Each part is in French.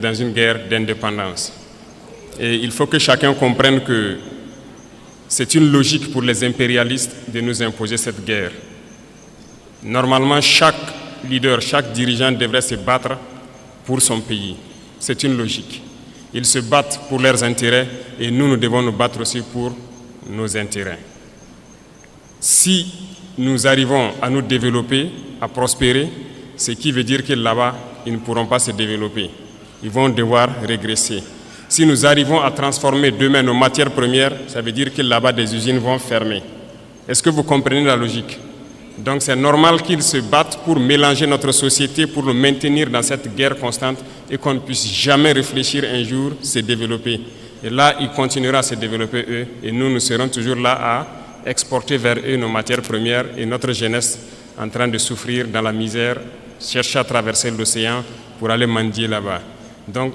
dans une guerre d'indépendance. Et il faut que chacun comprenne que c'est une logique pour les impérialistes de nous imposer cette guerre. Normalement, chaque leader, chaque dirigeant devrait se battre pour son pays. C'est une logique. Ils se battent pour leurs intérêts et nous devons nous battre aussi pour nos intérêts. Si nous arrivons à nous développer, à prospérer, ce qui veut dire que là-bas, ils ne pourront pas se développer. Ils vont devoir régresser. Si nous arrivons à transformer demain nos matières premières, ça veut dire que là-bas, des usines vont fermer. Est-ce que vous comprenez la logique? Donc c'est normal qu'ils se battent pour mélanger notre société, pour nous maintenir dans cette guerre constante et qu'on ne puisse jamais réfléchir un jour se développer. Et là, ils continueront à se développer eux et nous serons toujours là à exporter vers eux nos matières premières et notre jeunesse en train de souffrir dans la misère, chercher à traverser l'océan pour aller mendier là-bas. Donc,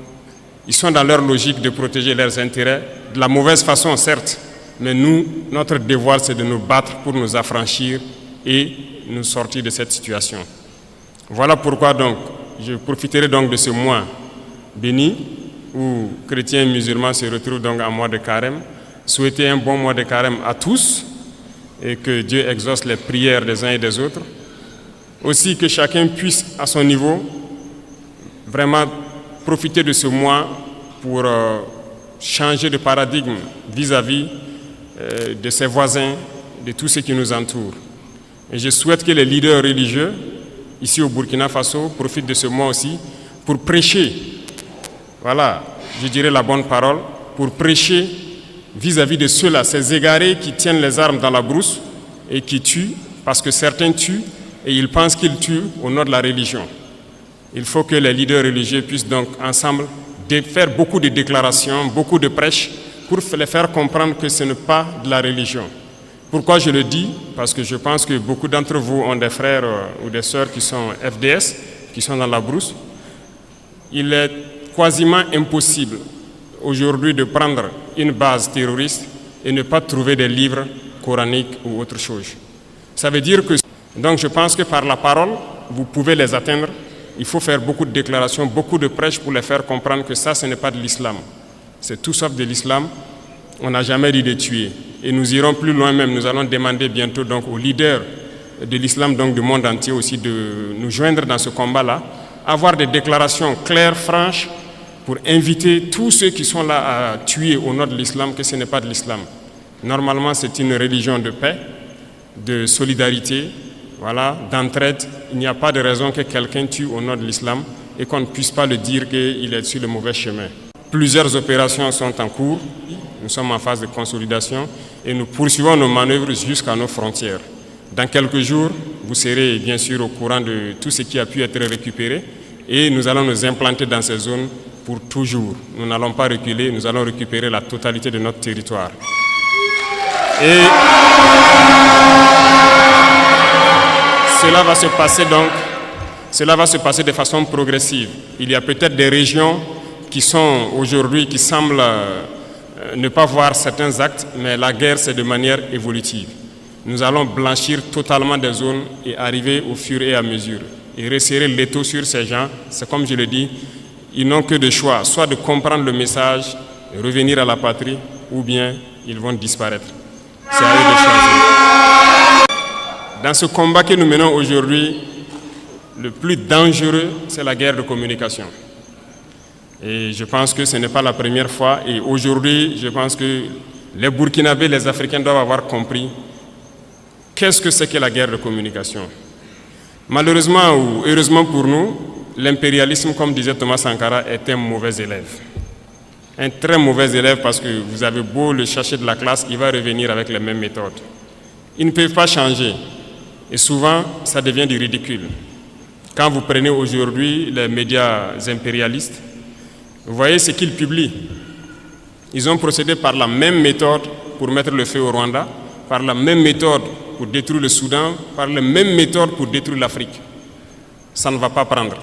ils sont dans leur logique de protéger leurs intérêts, de la mauvaise façon certes, mais nous, notre devoir c'est de nous battre pour nous affranchir et nous sortir de cette situation. Voilà pourquoi donc, je profiterai donc de ce mois béni où chrétiens et musulmans se retrouvent donc en mois de carême, souhaiter un bon mois de carême à tous et que Dieu exauce les prières des uns et des autres. Aussi que chacun puisse à son niveau vraiment profiter de ce mois pour changer de paradigme vis-à-vis de ses voisins, de tous ceux qui nous entourent. Et je souhaite que les leaders religieux, ici au Burkina Faso, profitent de ce mois aussi pour prêcher, voilà, je dirais la bonne parole, pour prêcher vis-à-vis de ceux-là, ces égarés qui tiennent les armes dans la brousse et qui tuent, parce que certains tuent et ils pensent qu'ils tuent au nom de la religion. Il faut que les leaders religieux puissent donc ensemble faire beaucoup de déclarations, beaucoup de prêches pour les faire comprendre que ce n'est pas de la religion. Pourquoi je le dis? Parce que je pense que beaucoup d'entre vous ont des frères ou des sœurs qui sont FDS, qui sont dans la brousse. Il est quasiment impossible aujourd'hui de prendre une base terroriste et ne pas trouver des livres coraniques ou autre chose. Ça veut dire que, donc je pense que par la parole, vous pouvez les atteindre. Il faut faire beaucoup de déclarations, beaucoup de prêches pour les faire comprendre que ça, ce n'est pas de l'islam. C'est tout sauf de l'islam. On n'a jamais dit de tuer. Et nous irons plus loin même. Nous allons demander bientôt donc aux leaders de l'islam, donc du monde entier aussi, de nous joindre dans ce combat-là, avoir des déclarations claires, franches, pour inviter tous ceux qui sont là à tuer au nom de l'islam, que ce n'est pas de l'islam. Normalement, c'est une religion de paix, de solidarité, voilà, d'entraide. Il n'y a pas de raison que quelqu'un tue au nom de l'islam et qu'on ne puisse pas le dire qu'il est sur le mauvais chemin. Plusieurs opérations sont en cours. Nous sommes en phase de consolidation et nous poursuivons nos manœuvres jusqu'à nos frontières. Dans quelques jours, vous serez bien sûr au courant de tout ce qui a pu être récupéré et nous allons nous implanter dans ces zones pour toujours. Nous n'allons pas reculer, nous allons récupérer la totalité de notre territoire. Et cela va se passer de façon progressive. Il y a peut-être des régions qui sont aujourd'hui, qui semblent ne pas voir certains actes, mais la guerre, c'est de manière évolutive. Nous allons blanchir totalement des zones et arriver au fur et à mesure. Et resserrer l'étau sur ces gens, c'est comme je le dis, ils n'ont que de choix, soit de comprendre le message, revenir à la patrie, ou bien ils vont disparaître. C'est à eux de choisir. Dans ce combat que nous menons aujourd'hui, le plus dangereux, c'est la guerre de communication. Et je pense que ce n'est pas la première fois. Et aujourd'hui, je pense que les Burkinabés, les Africains doivent avoir compris qu'est-ce que c'est que la guerre de communication. Malheureusement ou heureusement pour nous, l'impérialisme, comme disait Thomas Sankara, est un mauvais élève. Un très mauvais élève parce que vous avez beau le chercher de la classe, il va revenir avec les mêmes méthodes. Ils ne peuvent pas changer. Et souvent, ça devient du ridicule. Quand vous prenez aujourd'hui les médias impérialistes, vous voyez ce qu'ils publient. Ils ont procédé par la même méthode pour mettre le feu au Rwanda, par la même méthode pour détruire le Soudan, par la même méthode pour détruire l'Afrique. Ça ne va pas prendre.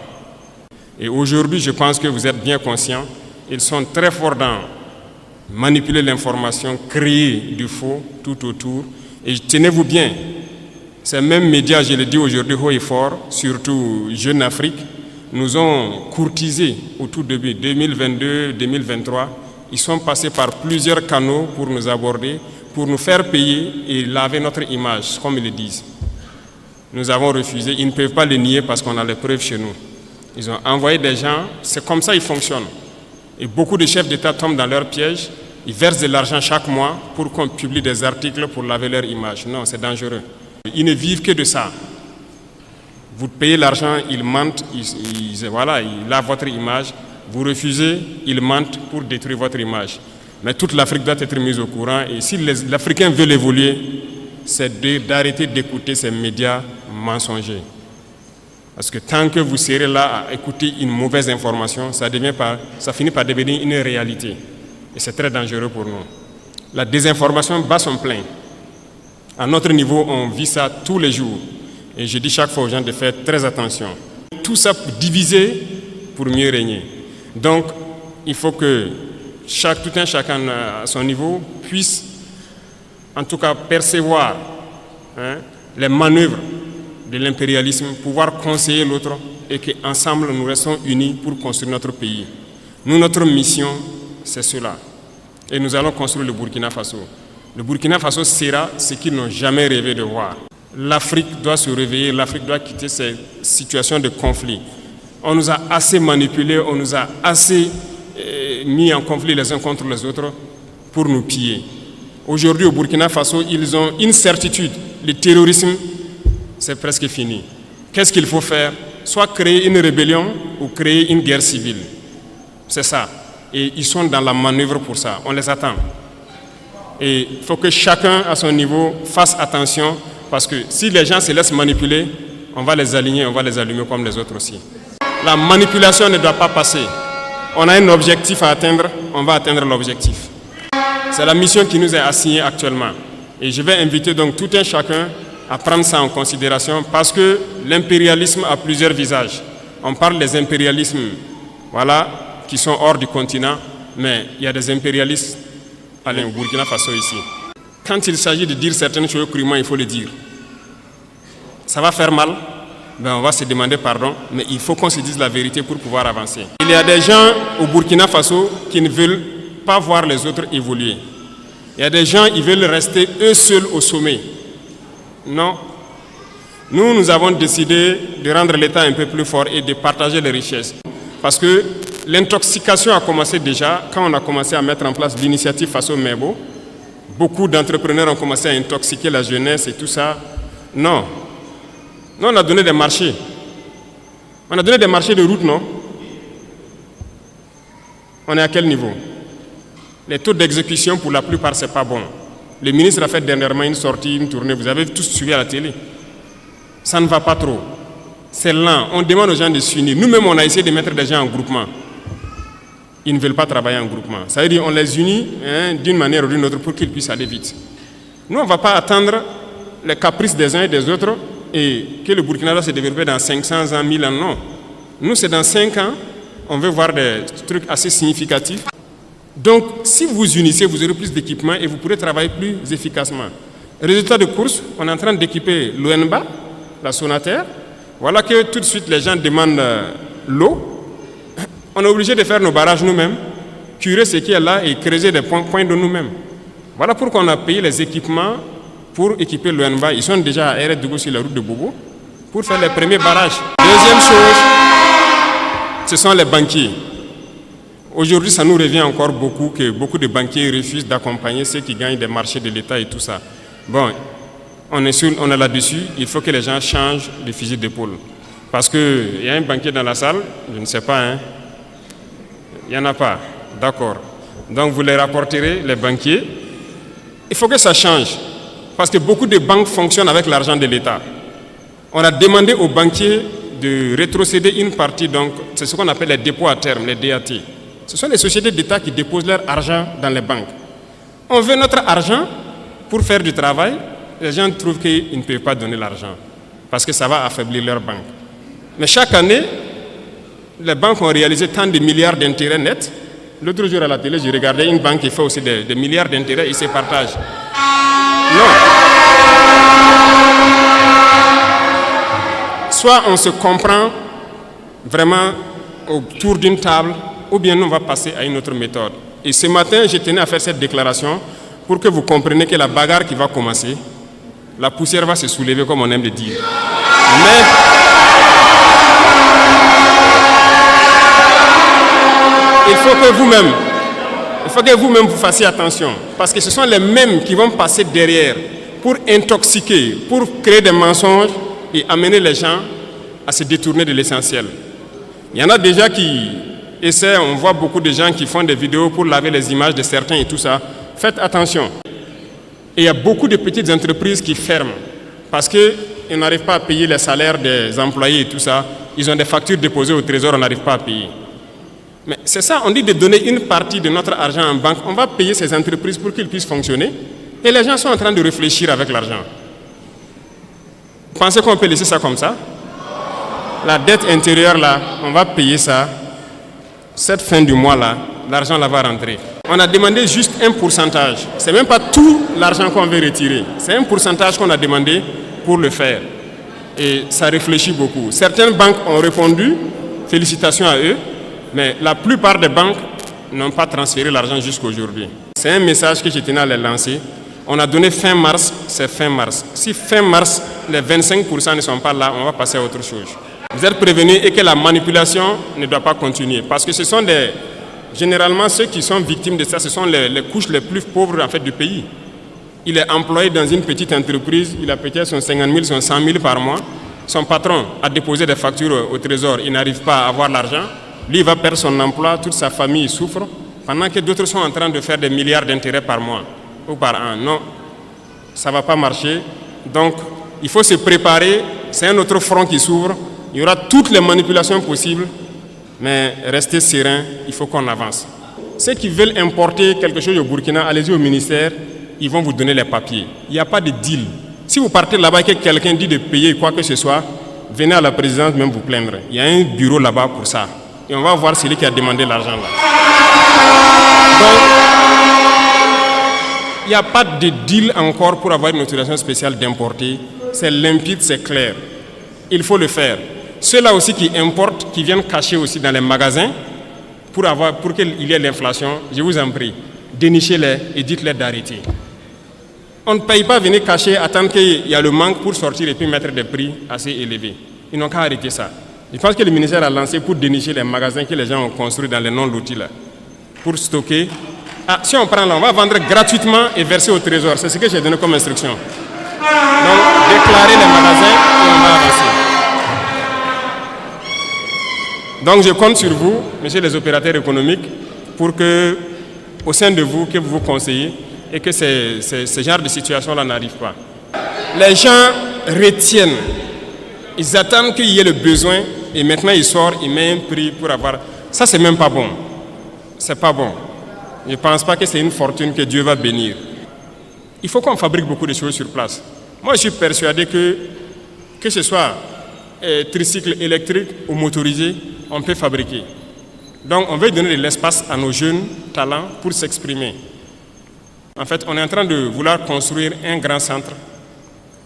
Et aujourd'hui, je pense que vous êtes bien conscients, ils sont très forts dans manipuler l'information, créer du faux tout autour. Et tenez-vous bien, ces mêmes médias, je le dis aujourd'hui haut et fort, surtout Jeune Afrique, nous ont courtisés au tout début, 2022-2023. Ils sont passés par plusieurs canaux pour nous aborder, pour nous faire payer et laver notre image, comme ils le disent. Nous avons refusé, ils ne peuvent pas le nier parce qu'on a les preuves chez nous. Ils ont envoyé des gens, c'est comme ça qu'ils fonctionnent. Et beaucoup de chefs d'État tombent dans leur piège, ils versent de l'argent chaque mois pour qu'on publie des articles pour laver leur image. Non, c'est dangereux. Ils ne vivent que de ça. Vous payez l'argent, ils mentent, ils lavent votre image. Vous refusez, ils mentent pour détruire votre image. Mais toute l'Afrique doit être mise au courant. Et si l'Africain veut évoluer, c'est d'arrêter d'écouter ces médias mensongers. Parce que tant que vous serez là à écouter une mauvaise information, ça finit par devenir une réalité. Et c'est très dangereux pour nous. La désinformation bat son plein. À notre niveau, on vit ça tous les jours. Et je dis chaque fois aux gens de faire très attention. Tout ça pour diviser pour mieux régner. Donc, il faut que tout un chacun à son niveau puisse, en tout cas, percevoir les manœuvres de l'impérialisme, pouvoir conseiller l'autre et qu'ensemble nous restons unis pour construire notre pays. Nous, notre mission, c'est cela. Et nous allons construire le Burkina Faso. Le Burkina Faso sera ce qu'ils n'ont jamais rêvé de voir. L'Afrique doit se réveiller, l'Afrique doit quitter ces situations de conflit. On nous a assez manipulés, on nous a assez mis en conflit les uns contre les autres pour nous piller. Aujourd'hui, au Burkina Faso, ils ont une certitude. Le terrorisme, c'est presque fini. Qu'est-ce qu'il faut faire? Soit créer une rébellion ou créer une guerre civile. C'est ça. Et ils sont dans la manœuvre pour ça. On les attend. Et il faut que chacun, à son niveau, fasse attention. Parce que si les gens se laissent manipuler, on va les aligner, on va les allumer comme les autres aussi. La manipulation ne doit pas passer. On a un objectif à atteindre, on va atteindre l'objectif. C'est la mission qui nous est assignée actuellement. Et je vais inviter donc tout un chacun à prendre ça en considération parce que l'impérialisme a plusieurs visages. On parle des impérialismes qui sont hors du continent, mais il y a des impérialistes au Burkina Faso ici. Quand il s'agit de dire certaines choses crûment, il faut le dire. Ça va faire mal, on va se demander pardon, mais il faut qu'on se dise la vérité pour pouvoir avancer. Il y a des gens au Burkina Faso qui ne veulent pas voir les autres évoluer. Il y a des gens qui veulent rester eux seuls au sommet. Non. Nous avons décidé de rendre l'État un peu plus fort et de partager les richesses. Parce que l'intoxication a commencé déjà quand on a commencé à mettre en place l'initiative Faso Mebo. Beaucoup d'entrepreneurs ont commencé à intoxiquer la jeunesse et tout ça. Non. Nous, on a donné des marchés. On a donné des marchés de route, non? On est à quel niveau? Les taux d'exécution, pour la plupart, ce n'est pas bon. Le ministre a fait dernièrement une sortie, une tournée. Vous avez tous suivi à la télé. Ça ne va pas trop. C'est lent. On demande aux gens de s'unir. Nous-mêmes, on a essayé de mettre des gens en groupement. Ils ne veulent pas travailler en groupement. Ça veut dire qu'on les unit d'une manière ou d'une autre pour qu'ils puissent aller vite. Nous, on ne va pas attendre les caprices des uns et des autres et que le Burkina va se développer dans 500 ans, 1000 ans. Non. Nous, c'est dans 5 ans, on veut voir des trucs assez significatifs. Donc, si vous vous unissez, vous aurez plus d'équipement et vous pourrez travailler plus efficacement. Résultat de course, on est en train d'équiper l'ONBA, la Sonaterre. Voilà que tout de suite, les gens demandent l'eau. On est obligé de faire nos barrages nous-mêmes, curer ce qui est là et creuser des points de nous-mêmes. Voilà pourquoi on a payé les équipements pour équiper l'ONBA. Ils sont déjà à RDG sur la route de Bobo pour faire les premiers barrages. Deuxième chose, ce sont les banquiers. Aujourd'hui, ça nous revient encore beaucoup que beaucoup de banquiers refusent d'accompagner ceux qui gagnent des marchés de l'État et tout ça. Bon, on est là-dessus, il faut que les gens changent de fusil d'épaule. Parce qu'il y a un banquier dans la salle, je ne sais pas, il n'y en a pas, d'accord. Donc vous les rapporterez, les banquiers. Il faut que ça change, parce que beaucoup de banques fonctionnent avec l'argent de l'État. On a demandé aux banquiers de rétrocéder une partie, donc c'est ce qu'on appelle les dépôts à terme, les DAT. Ce sont les sociétés d'État qui déposent leur argent dans les banques. On veut notre argent pour faire du travail. Les gens trouvent qu'ils ne peuvent pas donner l'argent parce que ça va affaiblir leur banque. Mais chaque année, les banques ont réalisé tant de milliards d'intérêts nets. L'autre jour à la télé, j'ai regardé une banque qui fait aussi des milliards d'intérêts et se partage. Non. Soit on se comprend vraiment autour d'une table, ou bien nous on va passer à une autre méthode. Et ce matin, je tenais à faire cette déclaration pour que vous compreniez que la bagarre qui va commencer, la poussière va se soulever comme on aime le dire. Mais il faut que vous-même vous fassiez attention, parce que ce sont les mêmes qui vont passer derrière pour intoxiquer, pour créer des mensonges et amener les gens à se détourner de l'essentiel. Il y en a déjà qui essaient, on voit beaucoup de gens qui font des vidéos pour laver les images de certains et tout ça. Faites attention. Et il y a beaucoup de petites entreprises qui ferment parce qu'ils n'arrivent pas à payer les salaires des employés et tout ça. Ils ont des factures déposées au trésor, on n'arrive pas à payer. Mais c'est ça, on dit de donner une partie de notre argent en banque. On va payer ces entreprises pour qu'ils puissent fonctionner. Et les gens sont en train de réfléchir avec l'argent. Vous pensez qu'on peut laisser ça comme ça? La dette intérieure, là, on va payer ça. Cette fin du mois, là, l'argent là va rentrer. On a demandé juste un pourcentage. Ce n'est même pas tout l'argent qu'on veut retirer. C'est un pourcentage qu'on a demandé pour le faire. Et ça réfléchit beaucoup. Certaines banques ont répondu, félicitations à eux, mais la plupart des banques n'ont pas transféré l'argent jusqu'à aujourd'hui. C'est un message que je tenais à les lancer. On a donné fin mars, c'est fin mars. Si fin mars, les 25% ne sont pas là, on va passer à autre chose. Vous êtes prévenus et que la manipulation ne doit pas continuer. Parce que ce sont généralement ceux qui sont victimes de ça, ce sont les couches les plus pauvres en fait, du pays. Il est employé dans une petite entreprise, il a peut-être son 50 000, son 100 000 par mois. Son patron a déposé des factures au trésor, il n'arrive pas à avoir l'argent. Lui, il va perdre son emploi, toute sa famille souffre, pendant que d'autres sont en train de faire des milliards d'intérêts par mois ou par an. Non, ça ne va pas marcher. Donc, il faut se préparer. C'est un autre front qui s'ouvre. Il y aura toutes les manipulations possibles, mais restez serein, il faut qu'on avance. Ceux qui veulent importer quelque chose au Burkina, allez-y au ministère, ils vont vous donner les papiers. Il n'y a pas de deal. Si vous partez là-bas et que quelqu'un dit de payer quoi que ce soit, venez à la présidence même vous plaindre. Il y a un bureau là-bas pour ça. Et on va voir celui qui a demandé l'argent là. Donc, il n'y a pas de deal encore pour avoir une autorisation spéciale d'importer. C'est limpide, c'est clair. Il faut le faire. Ceux-là aussi qui importent, qui viennent cacher aussi dans les magasins pour qu'il y ait l'inflation, je vous en prie, dénichez-les et dites-les d'arrêter. On ne paye pas venir cacher, attendre qu'il y a le manque pour sortir et puis mettre des prix assez élevés. Ils n'ont qu'à arrêter ça. Je pense que le ministère a lancé pour dénicher les magasins que les gens ont construits dans les non-lotis là, pour stocker. Ah, si on prend là, on va vendre gratuitement et verser au trésor. C'est ce que j'ai donné comme instruction. Donc, déclarer les magasins et on va avancer. Donc, je compte sur vous, messieurs les opérateurs économiques, pour que, au sein de vous, que vous vous conseillez et que ce genre de situation-là n'arrive pas. Les gens retiennent. Ils attendent qu'il y ait le besoin et maintenant ils sortent, ils mettent un prix pour avoir... Ça, c'est même pas bon. C'est pas bon. Je ne pense pas que c'est une fortune que Dieu va bénir. Il faut qu'on fabrique beaucoup de choses sur place. Moi, je suis persuadé que ce soit tricycle électrique ou motorisé, on peut fabriquer. Donc, on veut donner de l'espace à nos jeunes talents pour s'exprimer. En fait, on est en train de vouloir construire un grand centre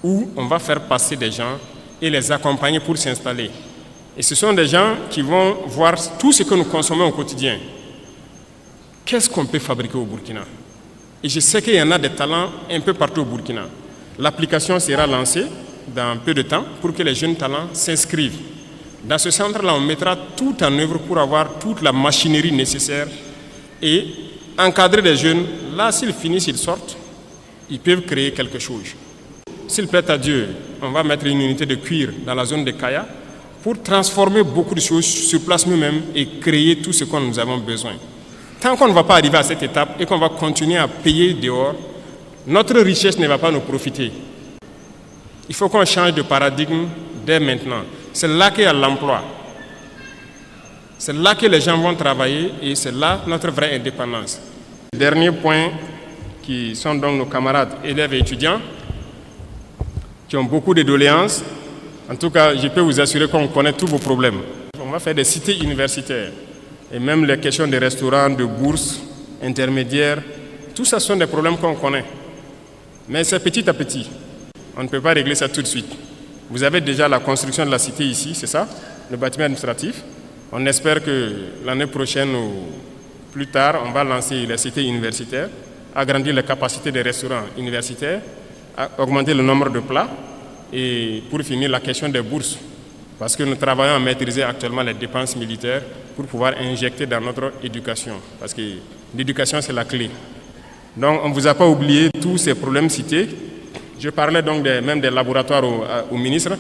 où on va faire passer des gens et les accompagner pour s'installer. Et ce sont des gens qui vont voir tout ce que nous consommons au quotidien. Qu'est-ce qu'on peut fabriquer au Burkina? Et je sais qu'il y en a des talents un peu partout au Burkina. L'application sera lancée dans peu de temps pour que les jeunes talents s'inscrivent. Dans ce centre-là, on mettra tout en œuvre pour avoir toute la machinerie nécessaire et encadrer les jeunes. Là, s'ils finissent, ils sortent, ils peuvent créer quelque chose. S'il plaît à Dieu, on va mettre une unité de cuir dans la zone de Kaya pour transformer beaucoup de choses sur place nous-mêmes et créer tout ce que nous avons besoin. Tant qu'on ne va pas arriver à cette étape et qu'on va continuer à payer dehors, notre richesse ne va pas nous profiter. Il faut qu'on change de paradigme dès maintenant. C'est là qu'il y a l'emploi. C'est là que les gens vont travailler et c'est là notre vraie indépendance. Dernier point, qui sont donc nos camarades élèves et étudiants, qui ont beaucoup de doléances. En tout cas, je peux vous assurer qu'on connaît tous vos problèmes. On va faire des cités universitaires. Et même les questions de restaurants, de bourses, intermédiaires, tout ça sont des problèmes qu'on connaît. Mais c'est petit à petit. On ne peut pas régler ça tout de suite. Vous avez déjà la construction de la cité ici, c'est ça? le bâtiment administratif. On espère que l'année prochaine ou plus tard, on va lancer les cités universitaires, agrandir les capacités des restaurants universitaires, augmenter le nombre de plats et pour finir la question des bourses. Parce que nous travaillons à maîtriser actuellement les dépenses militaires pour pouvoir injecter dans notre éducation. Parce que l'éducation, c'est la clé. Donc, on ne vous a pas oublié tous ces problèmes cités. Je parlais donc même des laboratoires au ministre.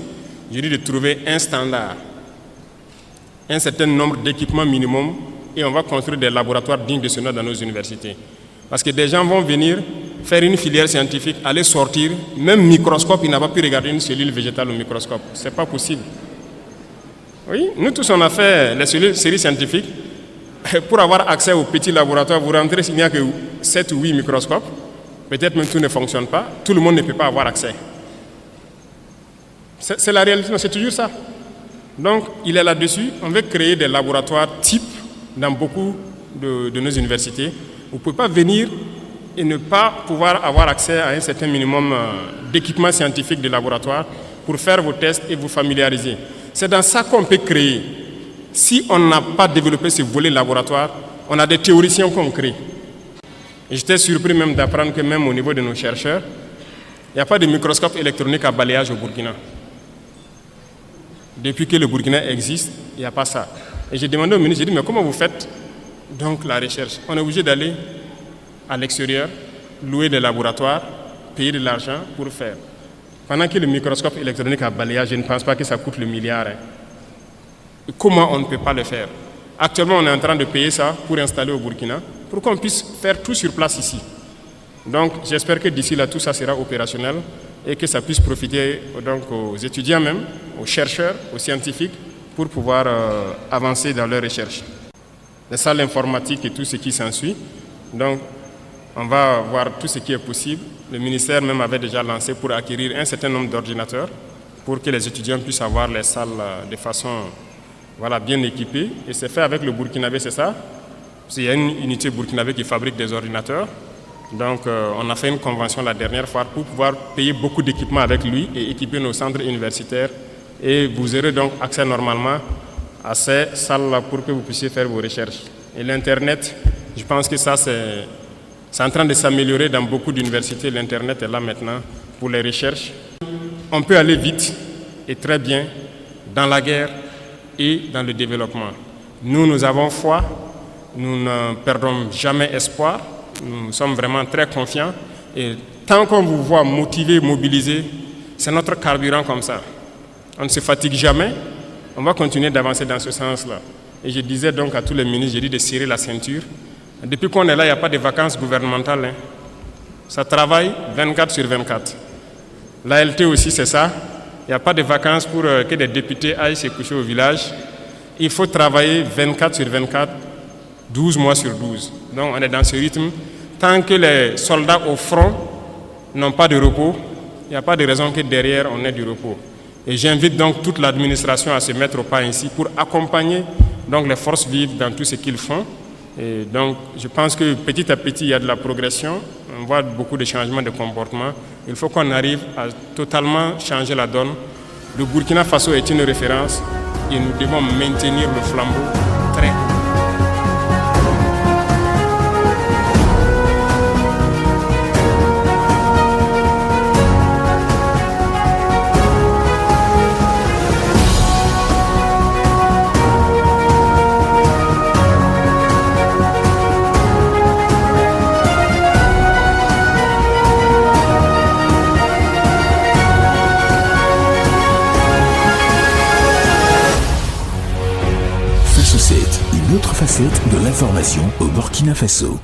Je dis de trouver un standard, un certain nombre d'équipements minimum et on va construire des laboratoires dignes de ce nom dans nos universités. Parce que des gens vont venir faire une filière scientifique, aller sortir, même microscope, il n'a pas pu regarder une cellule végétale au microscope. Ce n'est pas possible. Oui, nous tous on a fait les séries scientifiques. Pour avoir accès au petit laboratoire, vous rentrez s'il n'y a que 7 ou 8 microscopes. Peut-être même tout ne fonctionne pas. Tout le monde ne peut pas avoir accès. C'est la réalité, c'est toujours ça. Donc, il est là-dessus. On veut créer des laboratoires types dans beaucoup de nos universités. Vous ne pouvez pas venir et ne pas pouvoir avoir accès à un certain minimum d'équipements scientifiques de laboratoire pour faire vos tests et vous familiariser. C'est dans ça qu'on peut créer. Si on n'a pas développé ce volet laboratoire, on a des théoriciens qu'on crée. Et j'étais surpris même d'apprendre que même au niveau de nos chercheurs, il n'y a pas de microscope électronique à balayage au Burkina. Depuis que le Burkina existe, il n'y a pas ça. Et j'ai demandé au ministre, j'ai dit, mais comment vous faites donc la recherche? On est obligé d'aller à l'extérieur, louer des laboratoires, payer de l'argent pour faire. Pendant que le microscope électronique à balayage, je ne pense pas que ça coûte le milliard. Comment on ne peut pas le faire? Actuellement, on est en train de payer ça pour installer au Burkina, pour qu'on puisse faire tout sur place ici. Donc, j'espère que d'ici là, tout ça sera opérationnel et que ça puisse profiter donc, aux étudiants même, aux chercheurs, aux scientifiques, pour pouvoir avancer dans leurs recherches. C'est ça l'informatique et tout ce qui s'ensuit. Donc, on va voir tout ce qui est possible. Le ministère même avait déjà lancé pour acquérir un certain nombre d'ordinateurs pour que les étudiants puissent avoir les salles de façon bien équipée. Et c'est fait avec le Burkinabé, c'est ça? Il y a une unité burkinabé qui fabrique des ordinateurs. Donc, on a fait une convention la dernière fois pour pouvoir payer beaucoup d'équipements avec lui et équiper nos centres universitaires. Et vous aurez donc accès normalement à ces salles-là pour que vous puissiez faire vos recherches. Et l'Internet, je pense que ça, c'est en train de s'améliorer dans beaucoup d'universités. L'Internet est là maintenant pour les recherches. On peut aller vite et très bien dans la guerre et dans le développement. Nous avons foi, nous ne perdons jamais espoir, nous sommes vraiment très confiants. Et tant qu'on vous voit motivé, mobilisé, c'est notre carburant comme ça. On ne se fatigue jamais, on va continuer d'avancer dans ce sens-là. Et je disais donc à tous les ministres, j'ai dit de serrer la ceinture. Depuis qu'on est là, il n'y a pas de vacances gouvernementales. Ça travaille 24 sur 24. L'ALT aussi, c'est ça. Il n'y a pas de vacances pour que des députés aillent se coucher au village. Il faut travailler 24 sur 24, 12 mois sur 12. Donc on est dans ce rythme. Tant que les soldats au front n'ont pas de repos, il n'y a pas de raison que derrière on ait du repos. Et j'invite donc toute l'administration à se mettre au pas ainsi pour accompagner donc les forces vives dans tout ce qu'ils font. Et donc je pense que petit à petit il y a de la progression, on voit beaucoup de changements de comportement. Il faut qu'on arrive à totalement changer la donne. Le Burkina Faso est une référence et nous devons maintenir le flambeau très haut. Une autre facette de l'information au Burkina Faso.